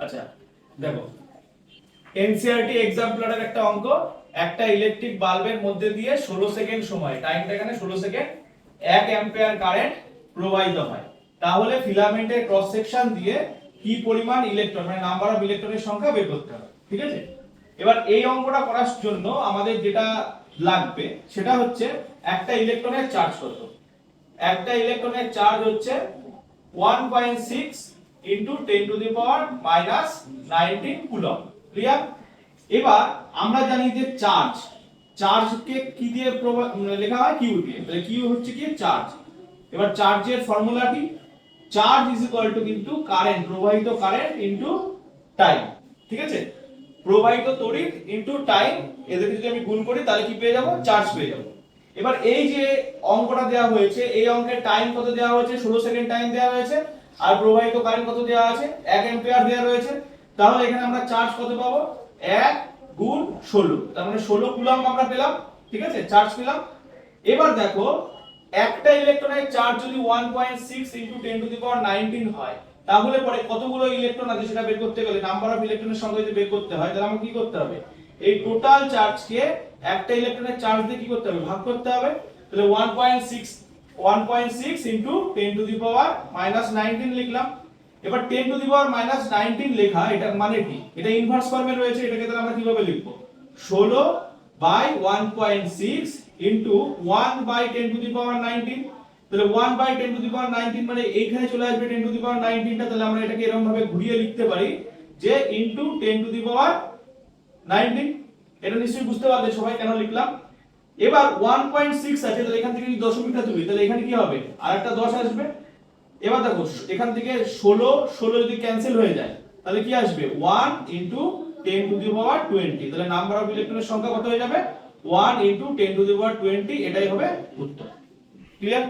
আচ্ছা দেখো, এনসিইআরটি এক্সাম্পলারের একটা অঙ্ক, একটা ইলেকট্রিক বাল্বের মধ্যে দিয়ে 16 সেকেন্ড সময়, টাইমটা এখানে 16 সেকেন্ড, 1 অ্যাম্পিয়ার কারেন্ট প্রবাহিত হয়, তাহলে ফিলামেন্টের ক্রস সেকশন দিয়ে কি পরিমাণ ইলেকট্রন মানে নাম্বার অফ ইলেকট্রনের সংখ্যা বের করতে হবে। ঠিক আছে, এবার এই অঙ্কটা করার জন্য আমাদের যেটা লাগবে সেটা হচ্ছে একটা ইলেকট্রনের চার্জ কত। একটা ইলেকট্রনের চার্জ হচ্ছে 1.6 into 10 to the power minus 19 coulomb. Clear? এবার আমরা জানি যে চার্জকে কি দিয়ে লেখা হয়, কিউ দিয়ে। তাহলে কিউ হচ্ছে কি চার্জ। এবার চার্জের ফর্মুলা কি, চার্জ ইজ ইকুয়াল টু কিন্তু কারেন্ট, প্রবাহিত কারেন্ট ইনটু টাইম। ঠিক আছে, প্রবাহিত তড়িৎ ইনটু টাইম, এদের যদি আমি গুণ করি তাহলে কি পেয়ে যাব, চার্জ পেয়ে যাব। এবার এই যে অঙ্কটা দেওয়া হয়েছে, এই অঙ্কের টাইম কত দেওয়া হয়েছে, 16 সেকেন্ড টাইম দেওয়া হয়েছে, আর প্রবাহিত কারেন্ট কত দেওয়া আছে, 1 অ্যাম্পিয়ার দেওয়া রয়েছে। তাহলে এখানে আমরা চার্জ কত পাবো, 1 গুণ 16, তার মানে 16 কুলম্ব আমরা পেলাম। ঠিক আছে, চার্জ পেলাম। এবার দেখো, একটা ইলেকট্রনের চার্জ যদি 1.6 into 10 to the power 19 হয়, তাহলে পরে কতগুলো ইলেকট্রন আছে সেটা বের করতে গেলে, নাম্বার অফ ইলেকট্রনের সংখ্যা যদি বের করতে হয়, তাহলে আমাকে কি করতে হবে, এই টোটাল চার্জকে একটা ইলেকট্রনের চার্জ দিয়ে কি করতে হবে, ভাগ করতে হবে। তাহলে 1.6 into 10 to the power minus 19 লিখলাম। এবার 10 to the power minus 19 লেখা, এটা মানে কি, এটা ইনভার্স ফর্মে রয়েছে, এটাকে তাহলে আমরা কিভাবে লিখব, 16 by 1.6 into 1 by 10 to the power 19। তাহলে 1 by 10 to the power 19 মানে এইখানে চলে আসবে 10 to the power 19 টা। তাহলে আমরা এটাকে এরকম ভাবে ঘুরিয়ে লিখতে পারি যে into 10 to the power 19। এটা নিশ্চয়ই বুঝতে পারলে সবাই কেন লিখলাম। এবার 1.6 আছে, তাহলে এখান থেকে যদি দশমিকটা তুলি তাহলে এখানে কি হবে, আরেকটা 10 আসবে। এবার দেখো, এখান থেকে 16 যদি ক্যান্সেল হয়ে যায় তাহলে কি আসবে, 1 into 10 to the power 20। তাহলে নাম্বার অফ ইলেকট্রনের সংখ্যা কত হয়ে যাবে, 1 into 10 to the power 20। এটাই হবে উত্তর। ক্লিয়ার?